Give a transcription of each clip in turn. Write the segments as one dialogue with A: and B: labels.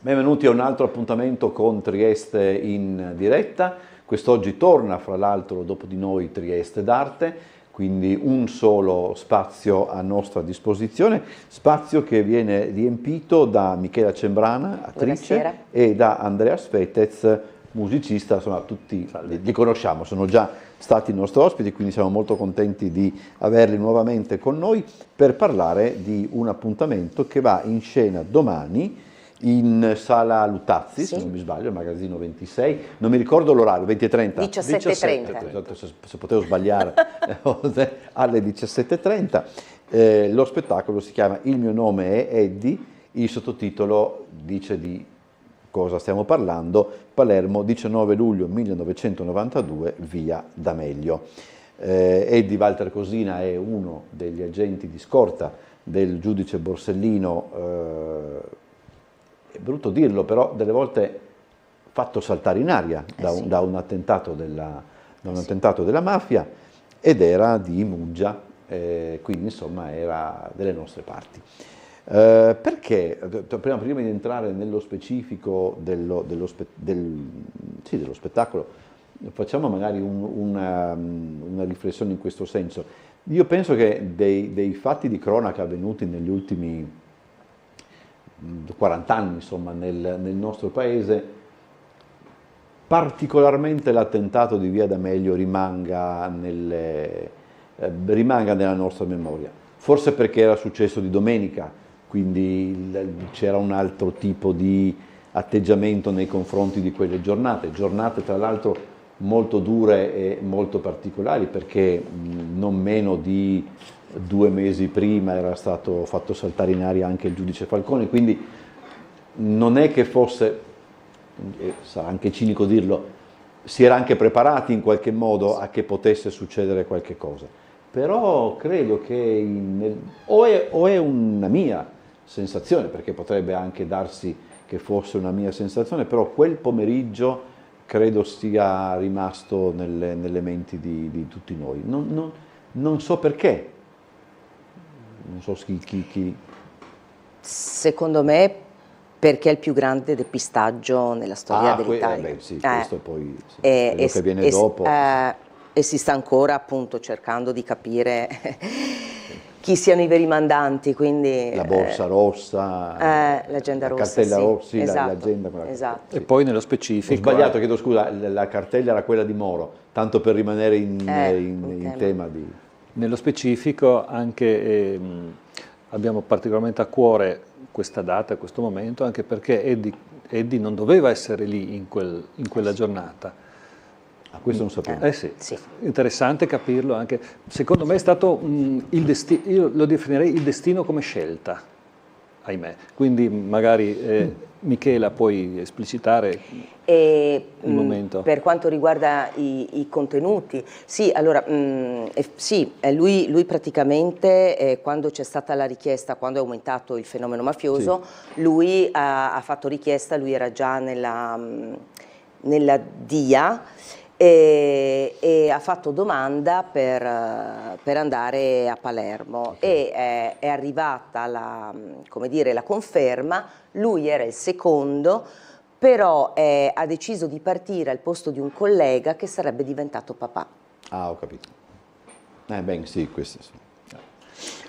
A: Benvenuti a un altro appuntamento con Trieste in diretta. Quest'oggi torna, fra l'altro, dopo di noi Trieste d'Arte, quindi un solo spazio a nostra disposizione, spazio che viene riempito da Michela Cembrana, attrice,
B: Buonasera.
A: e da Andrea Svetez, musicista. Insomma, tutti li conosciamo, sono già stati i nostri ospiti, quindi siamo molto contenti di averli nuovamente con noi per parlare di un appuntamento che va in scena domani in Sala Luttazzi,
B: Sì.
A: se non mi sbaglio, il magazzino 26, non mi ricordo l'orario, 20:30?
B: 17:30.
A: Se potevo sbagliare, alle 17:30. Lo spettacolo si chiama Il mio nome è Eddie, il sottotitolo dice di cosa stiamo parlando: Palermo, 19 luglio 1992, via D'Amelio. Eddie Walter Cosina è uno degli agenti di scorta del giudice Borsellino, è brutto dirlo, però delle volte fatto saltare in aria da un attentato della mafia, ed era di Muggia, quindi insomma era delle nostre parti. Perché, prima di entrare nello specifico dello spettacolo, facciamo magari una riflessione in questo senso. Io penso che dei fatti di cronaca avvenuti negli ultimi 40 anni, insomma, nel nostro paese, particolarmente l'attentato di via D'Amelio rimanga nella nostra memoria. Forse perché era successo di domenica, quindi c'era un altro tipo di atteggiamento nei confronti di quelle giornate tra l'altro molto dure e molto particolari, perché non meno di 2 mesi prima era stato fatto saltare in aria anche il giudice Falcone, quindi non è che fosse, sarà anche cinico dirlo, si era anche preparati in qualche modo a che potesse succedere qualche cosa. Però credo che o è una mia sensazione, perché potrebbe anche darsi che fosse una mia sensazione, però quel pomeriggio credo sia rimasto nelle menti di tutti noi. Non so perché. Non so chi.
B: Secondo me perché è il più grande depistaggio nella storia dell'Italia.
A: Sì, questo poi quello che viene dopo.
B: E si sta ancora appunto cercando di capire chi siano i veri mandanti, quindi
A: La borsa rossa,
B: l'agenda rossa,
A: cartella
B: sì,
A: rossa,
B: esatto,
A: l'agenda.
B: esatto.
C: E poi nello specifico.
A: Ho sbagliato, chiedo scusa, la cartella era quella di Moro, tanto per rimanere in tema di.
C: Nello specifico anche abbiamo particolarmente a cuore questa data, questo momento, anche perché Eddie non doveva essere lì in quella giornata.
A: Questo non sapevo.
C: Sì.
B: Sì.
C: Interessante capirlo anche. Secondo me è stato il destino, io lo definirei il destino come scelta, ahimè. Quindi magari Michela puoi esplicitare il momento.
B: Per quanto riguarda i contenuti, sì, allora, sì, lui praticamente quando c'è stata la richiesta, quando è aumentato il fenomeno mafioso, sì, lui ha fatto richiesta, lui era già nella DIA, e ha fatto domanda per andare a Palermo, okay, e è arrivata la conferma. Lui era il secondo, però ha deciso di partire al posto di un collega che sarebbe diventato papà.
A: Ah, ho capito. Bene, sì, questo sì.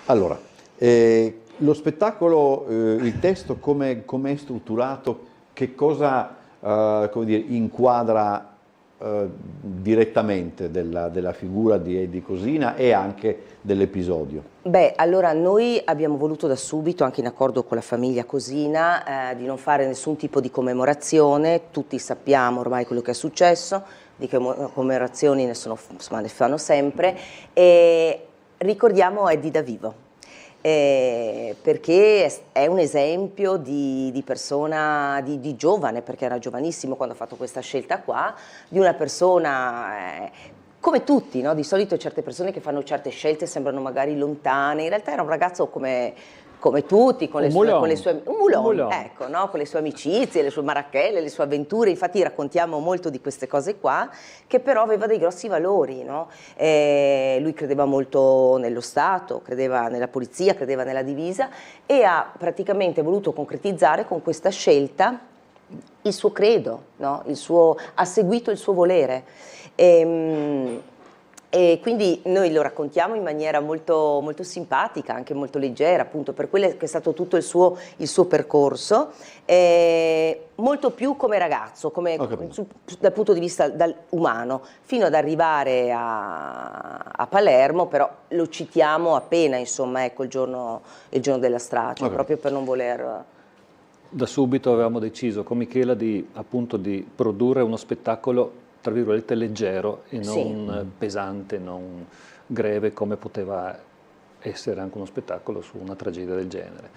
A: Allora, lo spettacolo, il testo come è strutturato, che cosa come dire, inquadra direttamente della figura di Eddie Cosina e anche dell'episodio?
B: Beh, allora noi abbiamo voluto da subito, anche in accordo con la famiglia Cosina, di non fare nessun tipo di commemorazione. Tutti sappiamo ormai quello che è successo, di commemorazioni ne fanno sempre, e ricordiamo Eddie da vivo. Perché è un esempio di persona, di giovane, perché era giovanissimo quando ha fatto questa scelta qua, di una persona come tutti, no? Di solito certe persone che fanno certe scelte sembrano magari lontane, in realtà era un ragazzo come tutti, con le sue un mulon, ecco, no? Con le sue amicizie, le sue marachelle, le sue avventure. Infatti raccontiamo molto di queste cose qua, che però aveva dei grossi valori, no? Lui credeva molto nello Stato, credeva nella polizia, credeva nella divisa, e ha praticamente voluto concretizzare con questa scelta il suo credo, no? Ha seguito il suo volere. E quindi noi lo raccontiamo in maniera molto, molto simpatica, anche molto leggera, appunto per quello che è stato tutto il suo percorso, molto più come ragazzo, dal punto di vista umano, fino ad arrivare a Palermo, però lo citiamo appena, insomma, ecco, il giorno della strage, proprio per non voler...
C: Da subito avevamo deciso con Michela appunto di produrre uno spettacolo tra virgolette leggero e non pesante, non greve come poteva essere anche uno spettacolo su una tragedia del genere.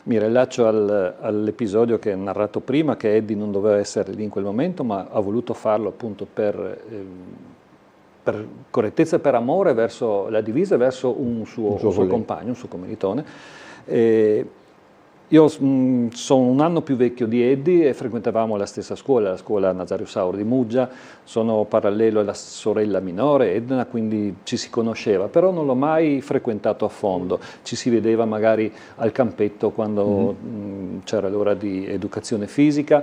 C: Mi rilaccio all'episodio che ho narrato prima, che Eddie non doveva essere lì in quel momento, ma ha voluto farlo appunto per correttezza e per amore verso la divisa, verso un suo compagno, un suo commilitone. Io sono un anno più vecchio di Eddie e frequentavamo la stessa scuola, la scuola Nazario Sauro di Muggia, sono parallelo alla sorella minore Edna, quindi ci si conosceva, però non l'ho mai frequentato a fondo, ci si vedeva magari al campetto quando c'era l'ora di educazione fisica.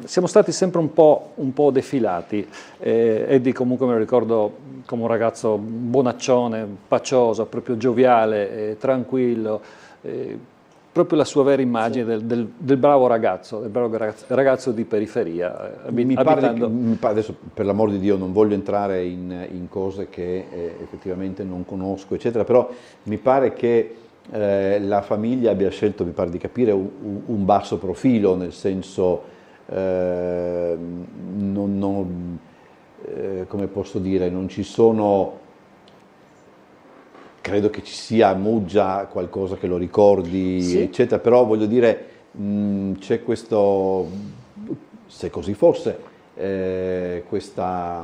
C: Siamo stati sempre un po' defilati. Eddie comunque me lo ricordo come un ragazzo bonaccione, pacioso, proprio gioviale, tranquillo, proprio la sua vera immagine del bravo ragazzo di periferia.
A: Mi pare, adesso per l'amor di Dio non voglio entrare in cose che effettivamente non conosco, eccetera, però mi pare che la famiglia abbia scelto, mi pare di capire, un basso profilo, nel senso, come posso dire, non ci sono... Credo che ci sia a Muggia qualcosa che lo ricordi, eccetera, però voglio dire, c'è questo, se così fosse, questa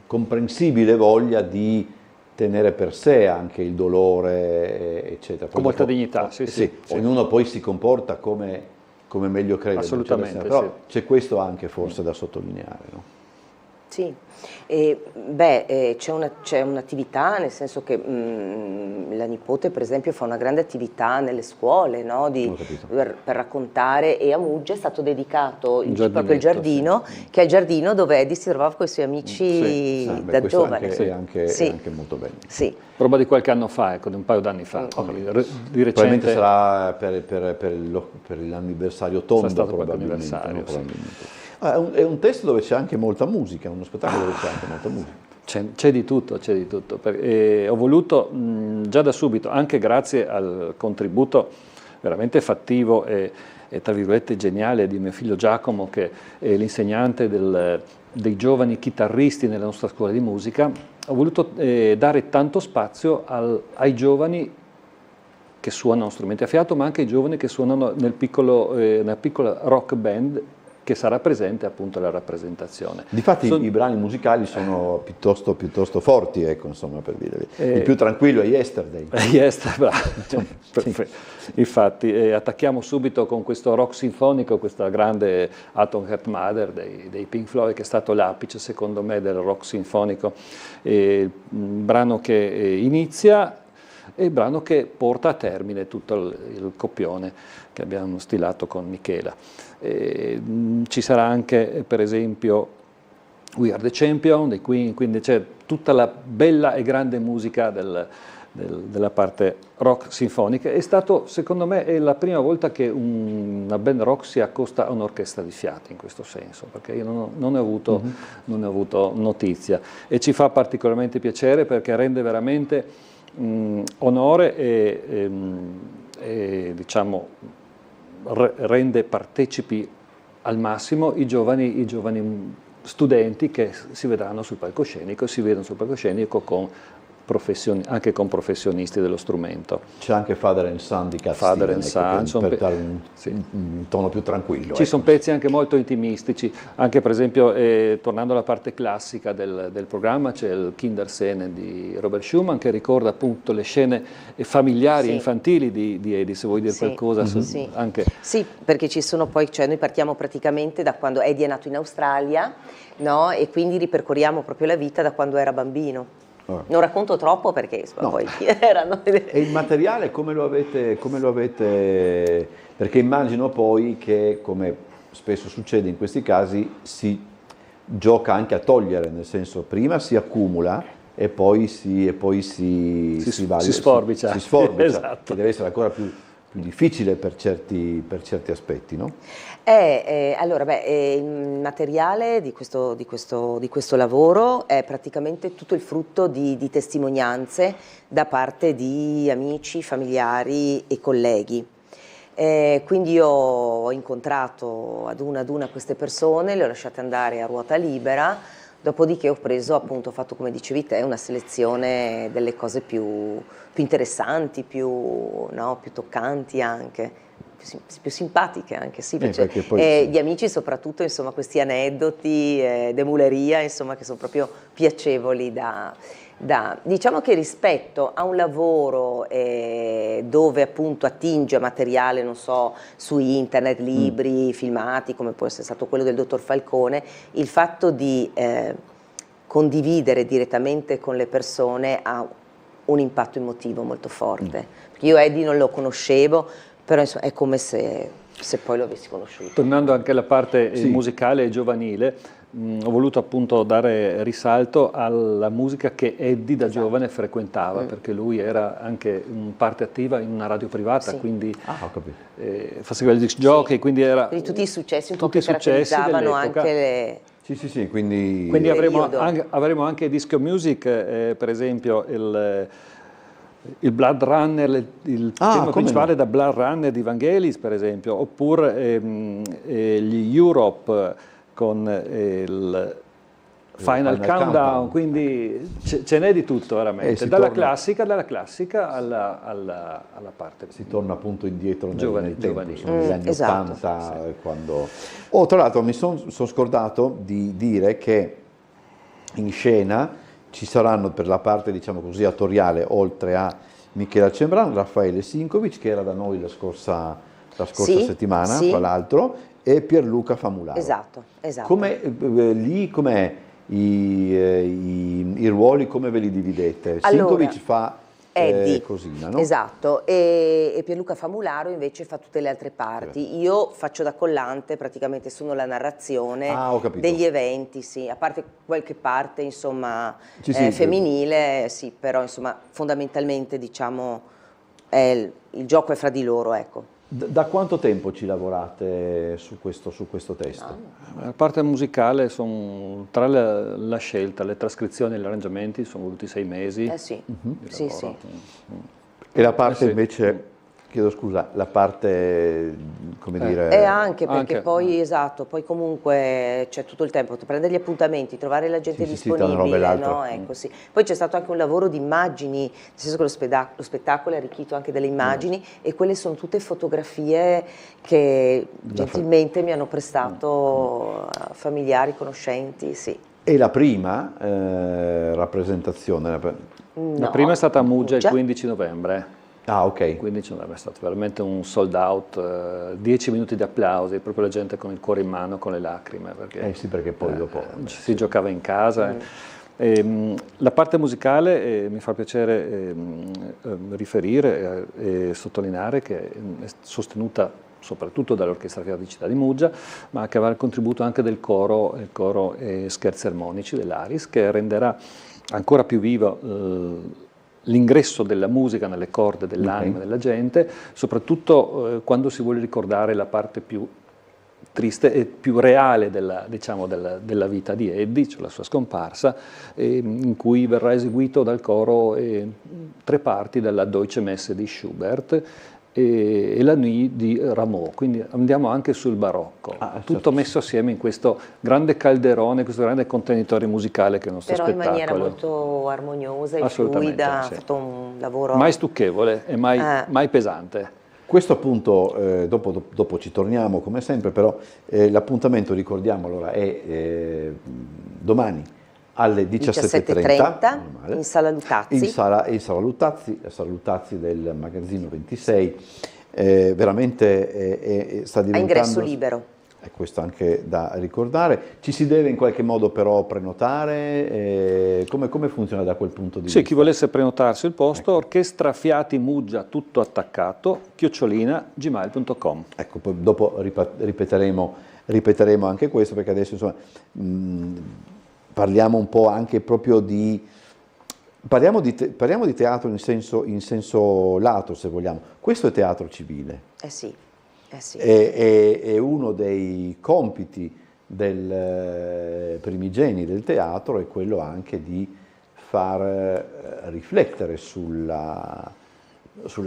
A: comprensibile voglia di tenere per sé anche il dolore, eccetera.
C: Con molta dignità, sì.
A: Ognuno poi si comporta come meglio crede.
C: Assolutamente,
A: però c'è questo anche forse da sottolineare, no?
B: Sì, c'è un'attività, nel senso che la nipote per esempio fa una grande attività nelle scuole, no? Per raccontare, e a Muggia è stato dedicato proprio il giardino, che è il giardino dove Eddie si trovava con i suoi amici da giovane.
A: È anche molto bello.
B: Sì.
C: Roba di qualche anno fa, ecco, di un paio d'anni fa. Di recente...
A: Probabilmente sarà per l'anniversario tondo, probabilmente. È un testo dove c'è anche molta musica, uno spettacolo dove c'è anche molta musica.
C: C'è di tutto, ho voluto già da subito, anche grazie al contributo veramente fattivo e tra virgolette geniale di mio figlio Giacomo, che è l'insegnante dei giovani chitarristi nella nostra scuola di musica, ho voluto dare tanto spazio ai giovani che suonano strumenti a fiato, ma anche ai giovani che suonano nella piccola rock band che sarà presente appunto alla rappresentazione. Difatti
A: i brani musicali sono piuttosto forti, ecco, insomma, per dire. Il più tranquillo è Yesterday.
C: Bravo. Infatti attacchiamo subito con questo rock sinfonico, questa grande Atom Heart Mother dei Pink Floyd, che è stato l'apice secondo me del rock sinfonico, il brano che inizia e il brano che porta a termine tutto il copione che abbiamo stilato con Michela. Ci sarà anche per esempio We Are the Champion dei Queen, quindi c'è tutta la bella e grande musica della parte rock sinfonica. È stato, secondo me, è la prima volta che una band rock si accosta a un'orchestra di fiati in questo senso, perché io non ne ho avuto notizia, e ci fa particolarmente piacere perché rende veramente onore e diciamo rende partecipi al massimo i giovani studenti che si vedranno sul palcoscenico, si vedono sul palcoscenico anche con professionisti dello strumento.
A: C'è anche Father and Son di Castiglione, per dare un tono più tranquillo.
C: Ci sono pezzi anche molto intimistici, anche per esempio, tornando alla parte classica del programma, c'è il Kinderscene di Robert Schumann, che ricorda appunto le scene familiari e infantili di Eddie, se vuoi dire qualcosa. Anche. Sì,
B: perché ci sono poi, cioè noi partiamo praticamente da quando Eddie è nato in Australia, no? E quindi ripercorriamo proprio la vita da quando era bambino. Non racconto troppo perché poi erano...
A: E il materiale come lo avete? Perché immagino poi che, come spesso succede in questi casi, si gioca anche a togliere, nel senso prima si accumula e poi si
C: sforbicia,
A: esatto. Che deve essere ancora più difficile per certi aspetti, no?
B: Allora, il materiale di questo lavoro è praticamente tutto il frutto di testimonianze da parte di amici, familiari e colleghi. Quindi io ho incontrato ad una queste persone, le ho lasciate andare a ruota libera, dopodiché ho preso, appunto, ho fatto, come dicevi te, una selezione delle cose più interessanti, più toccanti anche, più simpatiche anche, sì,
A: perché poi
B: gli amici soprattutto, insomma, questi aneddoti, d'emuleria, insomma, che sono proprio piacevoli diciamo che rispetto a un lavoro dove appunto attinge a materiale, non so, su internet, libri, filmati, come può essere stato quello del dottor Falcone, il fatto di condividere direttamente con le persone ha un impatto emotivo molto forte. Perché io Eddie non lo conoscevo, però insomma, è come se poi lo avessi conosciuto.
C: Tornando anche alla parte musicale e giovanile, ho voluto appunto dare risalto alla musica che Eddie da giovane frequentava, perché lui era anche parte attiva in una radio privata, quindi
A: ho capito.
C: faceva il disc jockey, quindi era
B: Quindi tutti i successi un po'
C: tutti
B: che caratterizzavano anche le...
A: Sì, quindi
C: avremo anche disco music, per esempio il Blood Runner, il tema principale da Blood Runner di Vangelis, per esempio, oppure gli Europe con il Final Countdown, quindi ce n'è di tutto veramente, dalla classica alla parte.
A: Si torna appunto indietro nel tempo,
C: giovanile.
A: negli anni
B: Esatto,
A: 80, quando... tra l'altro mi sono scordato di dire che in scena ci saranno, per la parte, diciamo così, attoriale, oltre a Michela Cembran, Raffaele Sinkovic, che era da noi la scorsa settimana, tra l'altro, e Pierluca Famularo.
B: Esatto.
A: Lì com'è i ruoli, come ve li dividete?
B: Allora,
A: Sinkovic fa
B: Eddie,
A: cosina, no?
B: Esatto, e Pierluca Famularo invece fa tutte le altre parti. Io faccio da collante, praticamente sono la narrazione degli eventi, sì, a parte qualche parte, insomma, femminile, sì, però insomma fondamentalmente, diciamo, il gioco è fra di loro, ecco.
A: Da quanto tempo ci lavorate su questo testo?
C: La parte musicale, tra la scelta, le trascrizioni e gli arrangiamenti, sono voluti 6 mesi.
B: Sì.
A: E la parte invece, chiedo scusa, la parte, come dire...
B: anche perché poi, poi comunque c'è tutto il tempo, prendere gli appuntamenti, trovare la gente disponibile, no? Ecco, sì. Poi c'è stato anche un lavoro di immagini, nel senso che lo spettacolo è arricchito anche delle immagini e quelle sono tutte fotografie che gentilmente mi hanno prestato familiari, conoscenti, sì.
A: E la prima rappresentazione?
C: La prima è stata a Muggia il 15 novembre.
A: Ok.
C: Il 15 novembre è stato veramente un sold out, 10 minuti di applausi, proprio la gente con il cuore in mano, con le lacrime. Perché,
A: perché poi dopo...
C: si giocava in casa. La parte musicale mi fa piacere riferire e sottolineare che è sostenuta soprattutto dall'Orchestra Fiera di Città di Muggia, ma che avrà il contributo anche del coro e scherzi armonici dell'Aris, che renderà ancora più vivo l'ingresso della musica nelle corde dell'anima della gente, soprattutto quando si vuole ricordare la parte più triste e più reale della vita di Eddie, cioè la sua scomparsa, in cui verrà eseguito dal coro 3 parti della Deutsche Messe di Schubert e la Nuit di Rameau, quindi andiamo anche sul barocco, tutto messo assieme in questo grande calderone, questo grande contenitore musicale che è il nostro spettacolo.
B: Però in maniera molto armoniosa e fluida, ha fatto un lavoro...
C: Mai stucchevole e mai pesante.
A: Questo appunto, dopo ci torniamo come sempre, però l'appuntamento, ricordiamo, allora è domani alle 17:30
B: in Sala Lutazzi.
A: In sala Lutazzi, la Sala Lutazzi del Magazzino 26, veramente sta diventando...
B: A ingresso libero.
A: È questo anche da ricordare. Ci si deve in qualche modo però prenotare? Come funziona da quel punto di vista?
C: Sì, chi volesse prenotarsi il posto, Orchestra Fiati Muggia, tutto attaccato, @gmail.com.
A: Ecco, poi dopo ripeteremo ripeteremo anche questo, perché adesso insomma parliamo un po' anche proprio di... Parliamo di teatro in senso lato, se vogliamo. Questo è teatro civile.
B: Sì, sì.
A: È uno dei compiti primigeni del teatro, è quello anche di far riflettere sulle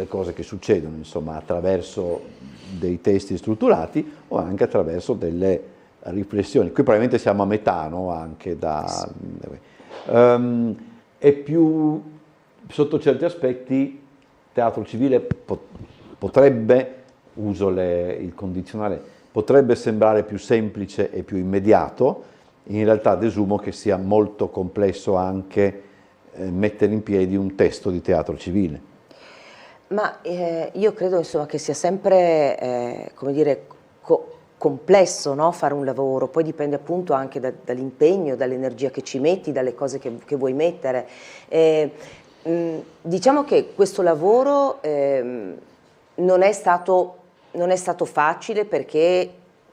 A: cose che succedono, insomma, attraverso dei testi strutturati o anche attraverso delle riflessioni. Qui probabilmente siamo a metà, no? Anche da... è più, sotto certi aspetti, teatro civile potrebbe, uso il condizionale, potrebbe sembrare più semplice e più immediato, in realtà desumo che sia molto complesso anche mettere in piedi un testo di teatro civile.
B: Ma io credo insomma che sia sempre, come dire, complesso, no? Fare un lavoro, poi dipende appunto anche dall'impegno, dall'energia che ci metti, dalle cose che vuoi mettere. Diciamo che questo lavoro non è stato facile, perché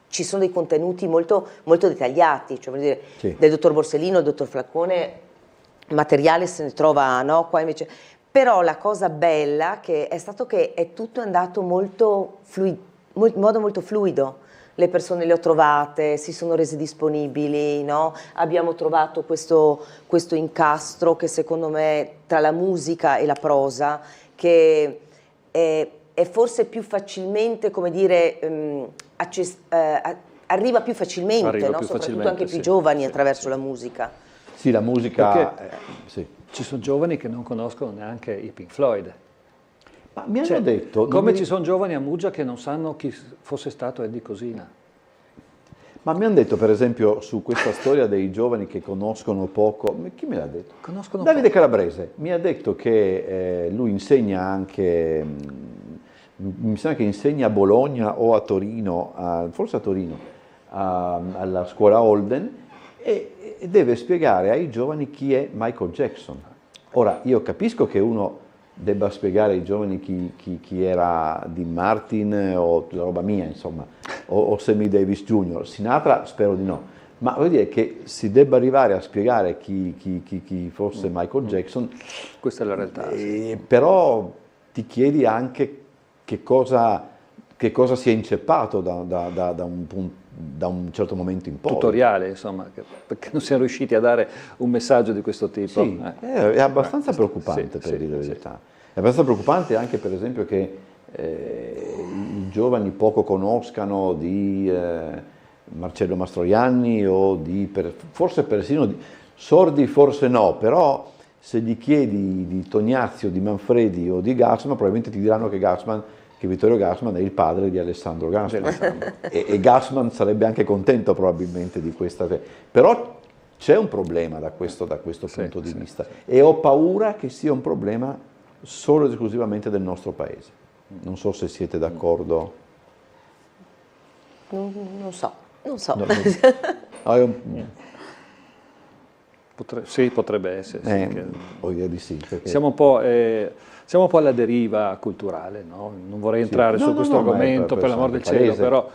B: ci sono dei contenuti molto, molto dettagliati, cioè, voglio dire,
A: sì,
B: del dottor Borsellino, il dottor Flaccone, materiale se ne trova, no? Qua invece... Però la cosa bella è stato che è tutto andato in modo molto fluido. Le persone le ho trovate, si sono rese disponibili, no? Abbiamo trovato questo incastro che secondo me tra la musica e la prosa, che è forse più facilmente, come dire, arriva più facilmente, no? Soprattutto anche più giovani attraverso la musica.
A: Sì, la musica...
C: sì. Ci sono giovani che non conoscono neanche i Pink Floyd.
A: Ma mi hanno detto...
C: Come ci sono giovani a Muggia che non sanno chi fosse stato Eddie Cosina.
A: Ma mi hanno detto, per esempio, su questa storia dei giovani che conoscono poco... Chi me l'ha detto? Davide Calabrese. Mi ha detto che lui insegna anche... mi sembra che insegna a Bologna o a Torino, forse a Torino, alla scuola Holden, e deve spiegare ai giovani chi è Michael Jackson. Ora, io capisco che uno debba spiegare ai giovani chi era Dean Martin o la roba mia, insomma, o Sammy Davis Jr. Sinatra spero di no, ma voglio dire che si debba arrivare a spiegare chi fosse Michael Jackson.
C: Questa è la realtà. Sì.
A: Però ti chiedi anche che cosa sia inceppato da un certo momento in poi.
C: Tutoriale, insomma, perché non siamo riusciti a dare un messaggio di questo tipo.
A: Sì, è abbastanza preoccupante, per dire la verità. È abbastanza preoccupante anche, per esempio, che i giovani poco conoscano di Marcello Mastroianni o forse persino sordi, forse no, però se gli chiedi di Tognazio, di Manfredi o di Gassman, probabilmente ti diranno che Vittorio Gassman è il padre di Alessandro Gassman e Gassman sarebbe anche contento probabilmente di questa, però c'è un problema da questo punto di vista e ho paura che sia un problema solo ed esclusivamente del nostro paese. Non so se siete d'accordo.
B: Non so.
C: Sì, potrebbe essere.
A: Ho idea di sì.
C: Siamo un po' alla deriva culturale, no? Non vorrei entrare su questo argomento, per l'amor del cielo, però...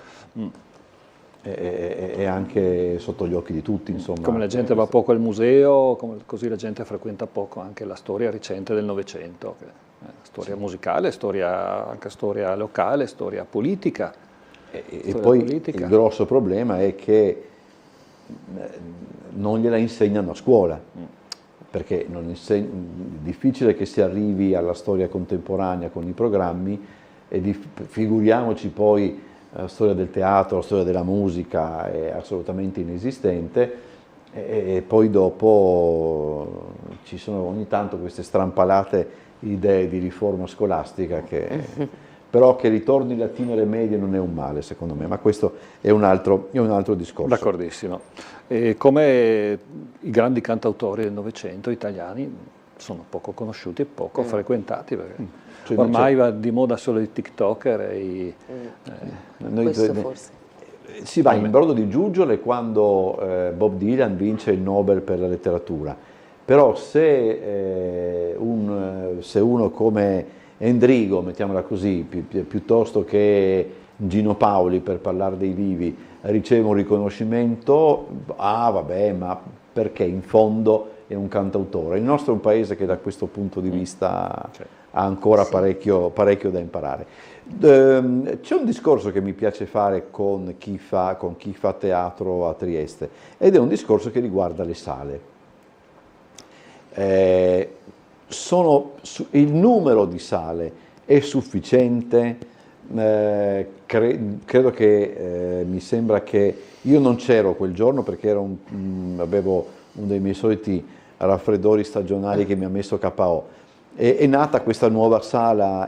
A: È anche sotto gli occhi di tutti, insomma.
C: Come la gente va poco al museo, così la gente frequenta poco anche la storia recente del Novecento, storia musicale, anche storia locale, storia politica.
A: E poi politica. Il grosso problema è che non gliela insegnano a scuola, perché è difficile che si arrivi alla storia contemporanea con i programmi e figuriamoci poi la storia del teatro, la storia della musica è assolutamente inesistente e poi dopo ci sono ogni tanto queste strampalate idee di riforma scolastica però che ritorni latino alle medie non è un male secondo me, ma questo è un altro discorso.
C: D'accordissimo. Come i grandi cantautori del Novecento italiani sono poco conosciuti e poco frequentati, perché ormai va di moda solo i TikToker
B: questo forse.
A: Si va in brodo di giuggiole quando Bob Dylan vince il Nobel per la letteratura, però se uno come Endrigo, mettiamola così, piuttosto che Gino Paoli, per parlare dei vivi, riceve un riconoscimento, vabbè, ma perché in fondo è un cantautore. Il nostro è un paese che da questo punto di vista ha ancora parecchio da imparare. C'è un discorso che mi piace fare con chi fa teatro a Trieste, ed è un discorso che riguarda le sale. Il numero di sale è sufficiente? Credo che mi sembra che io non c'ero quel giorno perché avevo uno dei miei soliti raffreddori stagionali che mi ha messo KO. È nata questa nuova sala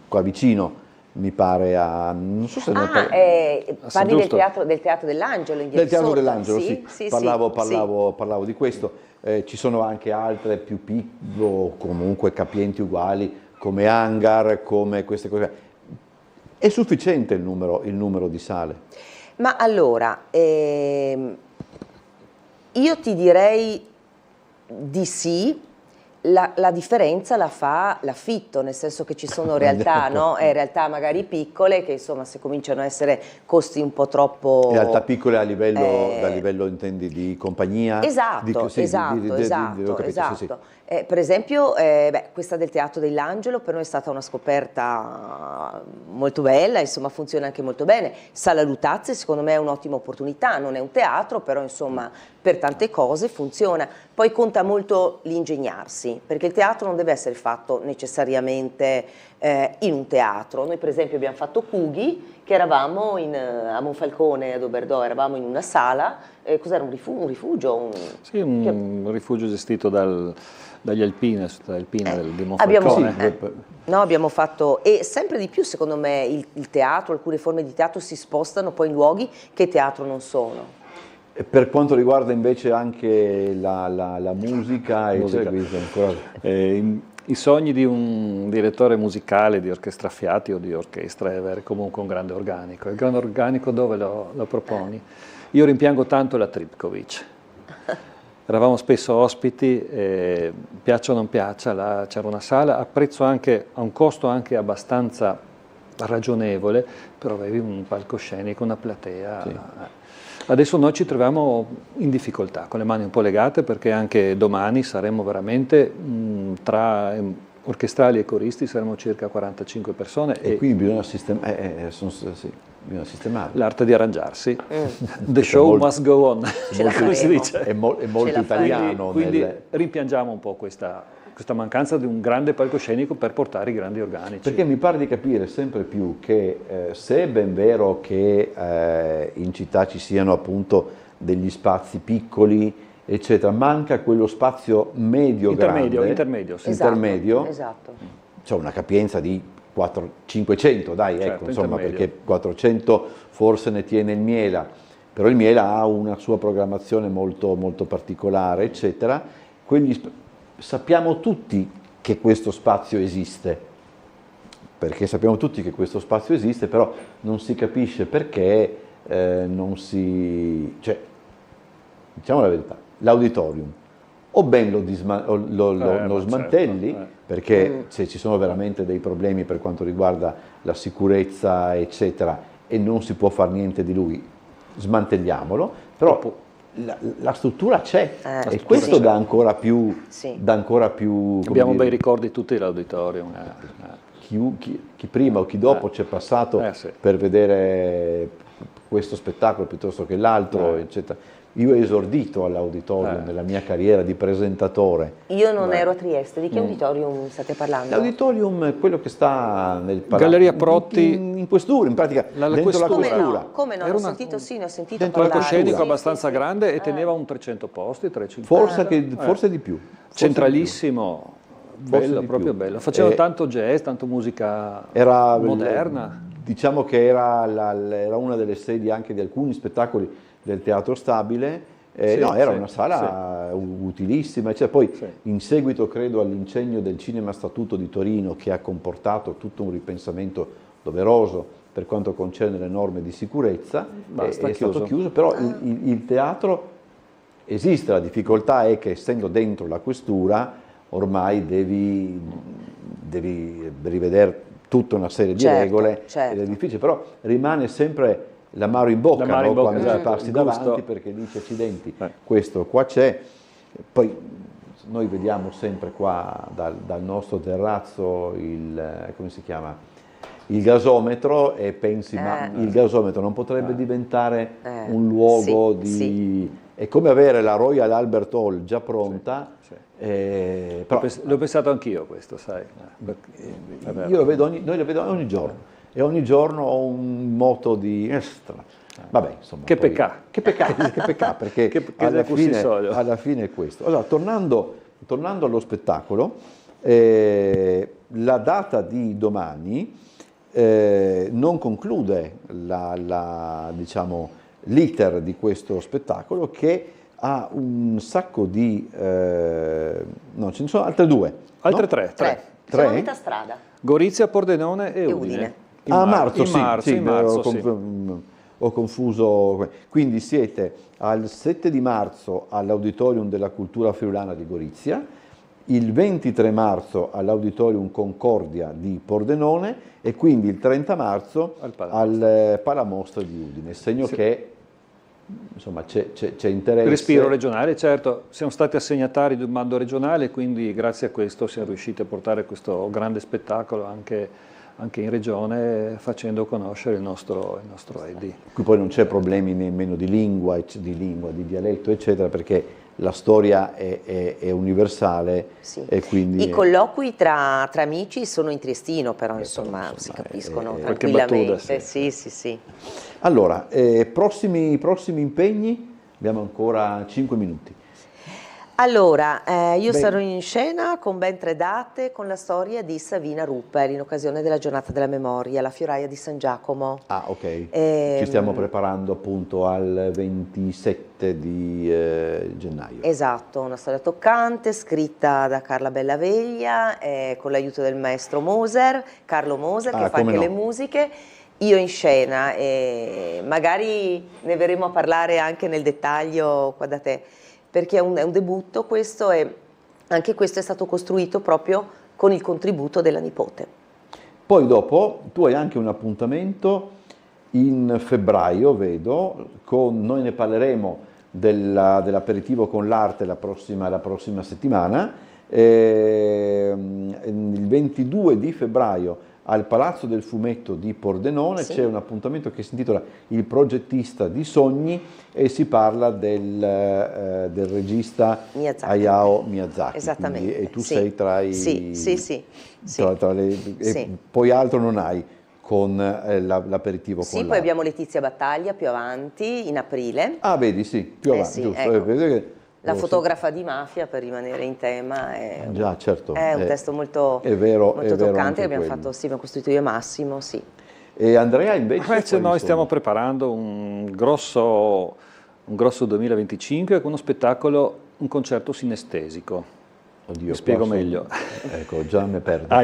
A: qua vicino, mi pare, non so se
B: parli del teatro dell'Angelo in via
A: del Teatro
B: Sotto.
A: dell'Angelo, sì. Parlavo di questo. Ci sono anche altre più piccole o comunque capienti uguali, come hangar, come queste cose. È sufficiente il numero di sale?
B: Ma allora, io ti direi di sì. La differenza la fa l'affitto, nel senso che ci sono realtà, no? Realtà magari piccole che insomma se cominciano a essere costi un po' troppo...
A: Realtà piccole a livello intendi di compagnia?
B: Esatto. Per esempio questa del Teatro dell'Angelo per noi è stata una scoperta molto bella, insomma funziona anche molto bene. Sala Lutazzi secondo me è un'ottima opportunità, non è un teatro, però insomma per tante cose funziona. Poi conta molto l'ingegnarsi, perché il teatro non deve essere fatto necessariamente in un teatro. Noi per esempio abbiamo fatto Cughi, che eravamo a Monfalcone, ad Oberdo, eravamo in una sala, cos'era un rifugio?
C: Sì, un rifugio gestito dagli alpini di Monfalcone.
B: Abbiamo fatto, e sempre di più secondo me il teatro, alcune forme di teatro si spostano poi in luoghi che teatro non sono.
A: E per quanto riguarda invece anche la musica,
C: I sogni di un direttore musicale di orchestra a fiati o di orchestra è avere comunque un grande organico. Il grande organico dove lo proponi? Io rimpiango tanto la Tripkovic. Eravamo spesso ospiti, piaccia o non piaccia, c'era una sala a un costo anche abbastanza ragionevole, però avevi un palcoscenico, una platea. Sì. Adesso noi ci troviamo in difficoltà, con le mani un po' legate, perché anche domani saremo veramente tra orchestrali e coristi, saremo circa 45 persone.
A: E quindi bisogna sistemare.
C: L'arte di arrangiarsi. The show must go on, come si dice.
A: È molto italiano.
C: Quindi rimpiangiamo un po' questa mancanza di un grande palcoscenico per portare i grandi organici.
A: Perché mi pare di capire sempre più che se è ben vero che in città ci siano appunto degli spazi piccoli, eccetera, manca quello spazio
C: intermedio.
B: Esatto.
A: C'è una capienza di 500, dai, certo, ecco, insomma, perché 400 forse ne tiene il Miela, però il Miela ha una sua programmazione molto, molto particolare, eccetera. Sappiamo tutti che questo spazio esiste, però non si capisce perché diciamo la verità, l'auditorium o ben lo smantelli, certo, perché se ci sono veramente dei problemi per quanto riguarda la sicurezza, eccetera, e non si può fare niente di lui, smantelliamolo, però la struttura c'è e questo dà ancora più.
C: Abbiamo bei ricordi tutti dell'auditorium.
A: Chi prima o chi dopo c'è passato per vedere questo spettacolo piuttosto che l'altro, eccetera. Io ho esordito all'auditorium nella mia carriera di presentatore.
B: Io non ero a Trieste, di che auditorium state parlando?
A: L'auditorium è quello che sta nel
C: Galleria Protti,
A: in questura, in pratica dentro la questura.
B: Come no? Ne ho sentito parlare.
C: Un palcoscenico abbastanza grande e teneva un 300 posti, 350.
A: Forse di più.
C: Centralissimo, bello, proprio bello. Facevano tanto jazz, tanto musica moderna.
A: Diciamo che era una delle sedi anche di alcuni spettacoli del Teatro Stabile, era una sala utilissima, poi in seguito credo all'incegno del Cinema Statuto di Torino, che ha comportato tutto un ripensamento doveroso per quanto concerne le norme di sicurezza, è stato chiuso, però il teatro esiste, la difficoltà è che essendo dentro la questura ormai devi rivedere tutta una serie di regole, ed è difficile, però rimane sempre l'amaro in bocca,
C: L'amaro in
A: no?
C: bocca,
A: Quando ci
C: esatto,
A: passi
C: il
A: davanti,
C: gusto.
A: perché dici accidenti, questo qua c'è. Poi noi vediamo sempre qua dal nostro terrazzo come si chiama? Il gasometro, e pensi, ma il gasometro non potrebbe diventare un luogo di... È come avere la Royal Albert Hall già pronta.
C: Sì.
A: Però,
C: L'ho pensato anch'io questo, sai.
A: io lo vedo noi lo vedo ogni giorno, e ogni giorno ho un moto di vabbè, insomma,
C: Che
A: poi-
C: peccato.
A: che peccato, perché
C: Che
A: alla fine è questo. Allora, tornando allo spettacolo, la data di domani non conclude diciamo, l'iter di questo spettacolo, che ha un sacco di... no, ce ne sono altre due.
C: Altre
A: no?
C: tre.
B: Siamo a metà strada.
C: Gorizia, Pordenone e
B: E
C: Udine.
B: Udine.
A: Marzo,
C: in marzo, sì.
A: Ho confuso. Quindi siete al 7 di marzo all'Auditorium della Cultura Friulana di Gorizia, il 23 marzo all'Auditorium Concordia di Pordenone e quindi il 30 marzo al Palamostra di Udine, segno che insomma c'è interesse.
C: Respiro regionale, certo, siamo stati assegnatari di un bando regionale, quindi grazie a questo siamo riusciti a portare questo grande spettacolo anche in regione, facendo conoscere il nostro Eddie.
A: Qui poi non c'è problemi nemmeno di lingua, di dialetto, eccetera, perché la storia è universale,
B: Sì.
A: e quindi...
B: I colloqui tra amici sono in triestino, però insomma si capiscono
C: qualche
B: tranquillamente.
C: battuta,
B: Sì, sì, sì.
A: Allora, prossimi impegni, abbiamo ancora 5 minuti.
B: Allora, io sarò in scena con ben 3 date con la storia di Savina Rupper in occasione della giornata della memoria, la Fioraia di San Giacomo.
A: Ah, ok. Ci stiamo preparando appunto al 27 di gennaio.
B: Esatto, una storia toccante, scritta da Carla Bellaveglia, con l'aiuto del maestro Moser, Carlo Moser, che fa anche le musiche. Io in scena, e magari ne verremo a parlare anche nel dettaglio qua da te, perché è un debutto questo, e anche questo è stato costruito proprio con il contributo della nipote.
A: Poi dopo tu hai anche un appuntamento in febbraio, vedo, noi ne parleremo dell'aperitivo con l'arte la prossima settimana, il 22 di febbraio al Palazzo del Fumetto di Pordenone c'è un appuntamento che si intitola Il progettista di sogni, e si parla del regista Hayao Miyazaki.
B: Esattamente.
A: Quindi, e tu sei tra i...
B: Sì.
A: Poi altro non hai con l'aperitivo con
B: poi
A: l'arte.
B: abbiamo Letizia Battaglia più avanti, in aprile.
A: Ah, vedi, sì, più avanti, giusto.
B: Ecco. La fotografa di mafia, per rimanere in tema, è un testo molto toccante che abbiamo fatto, abbiamo costruito io e Massimo, sì.
A: E Andrea invece?
C: Noi stiamo preparando un grosso 2025 con uno spettacolo, un concerto sinestesico.
A: Oddio,
C: mi spiego meglio.
A: Ecco, già mi perdo.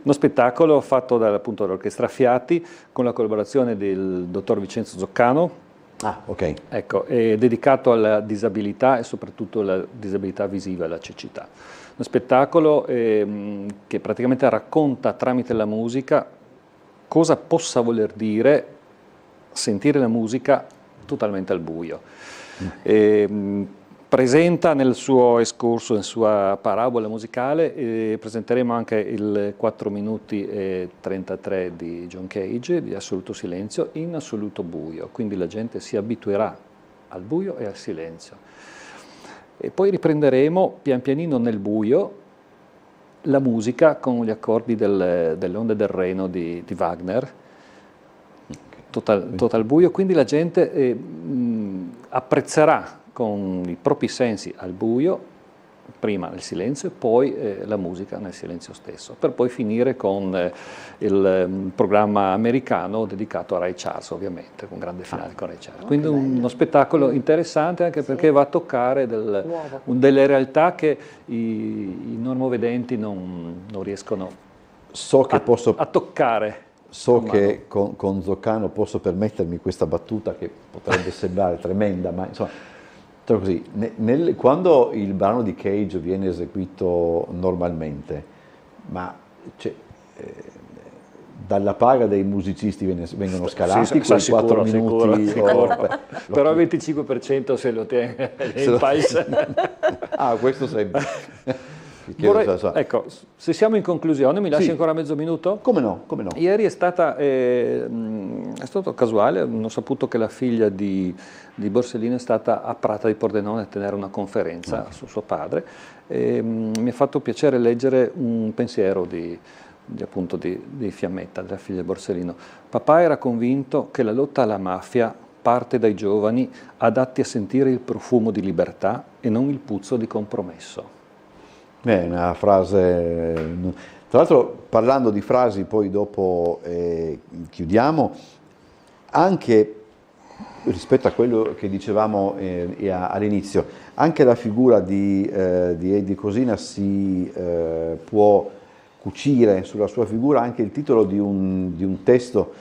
C: Uno spettacolo fatto dall'Orchestra Fiati con la collaborazione del dottor Vincenzo Zoccano.
A: Ah, ok.
C: Ecco, è dedicato alla disabilità e soprattutto alla disabilità visiva, alla cecità. Uno spettacolo che praticamente racconta tramite la musica cosa possa voler dire sentire la musica totalmente al buio. Presenta nel suo escurso, nella sua parabola musicale, presenteremo anche il 4 minuti e 33 di John Cage, di assoluto silenzio, in assoluto buio, quindi la gente si abituerà al buio e al silenzio. E poi riprenderemo pian pianino nel buio la musica con gli accordi delle onde del Reno di Wagner, total buio, quindi la gente apprezzerà con i propri sensi al buio, prima nel silenzio e poi la musica nel silenzio stesso, per poi finire con il programma americano dedicato a Ray Charles, ovviamente, con grande finale con Ray Charles. Quindi uno spettacolo interessante anche perché va a toccare delle realtà che i normovedenti non riescono a toccare.
A: So che con Zoccano posso permettermi questa battuta che potrebbe sembrare tremenda, ma insomma... Così, quando il brano di Cage viene eseguito normalmente, ma dalla paga dei musicisti vengono scalati
C: Sì,
A: quei
C: sicuro,
A: 4 minuti.
C: sicuro. Però il 25% se lo tiene il paese.
A: Ah, questo sempre.
C: Ecco, se siamo in conclusione, mi lasci
A: Sì.
C: ancora mezzo minuto?
A: Come no, come no.
C: Ieri è stato casuale, ho saputo che la figlia di Borsellino è stata a Prata di Pordenone a tenere una conferenza su suo padre e mi ha fatto piacere leggere un pensiero appunto di Fiammetta, della figlia di Borsellino. Papà era convinto che la lotta alla mafia parte dai giovani adatti a sentire il profumo di libertà e non il puzzo di compromesso.
A: È una frase, tra l'altro parlando di frasi, poi dopo chiudiamo, anche rispetto a quello che dicevamo all'inizio, anche la figura di Eddie Cosina si può cucire sulla sua figura anche il titolo di un testo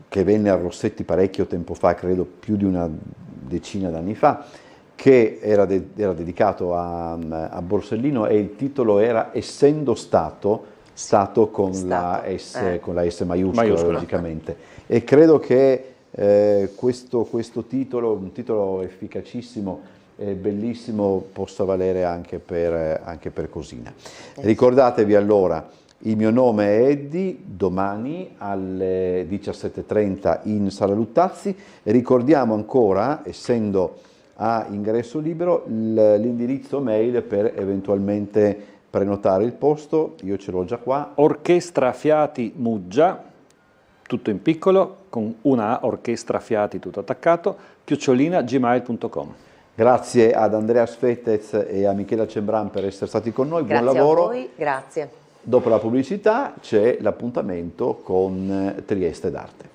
A: che venne a Rossetti parecchio tempo fa, credo più di una decina d'anni fa, che era dedicato a Borsellino e il titolo era Essendo Stato con la S maiuscola. Logicamente. E credo che questo titolo, un titolo efficacissimo e bellissimo, possa valere anche per Cosina. Ricordatevi allora, il mio nome è Eddie, domani alle 17:30 in Sala Luttazzi. Ricordiamo ancora, essendo a ingresso libero, l'indirizzo mail per eventualmente prenotare il posto, io ce l'ho già qua.
C: Orchestra Fiati Muggia, tutto in piccolo, con una A, Orchestra Fiati tutto attaccato, @gmail.com.
A: Grazie ad Andrea Sfettez e a Michela Cembran per essere stati con noi,
B: Grazie
A: buon lavoro.
B: a voi, grazie.
A: Dopo la pubblicità c'è l'appuntamento con Trieste d'Arte.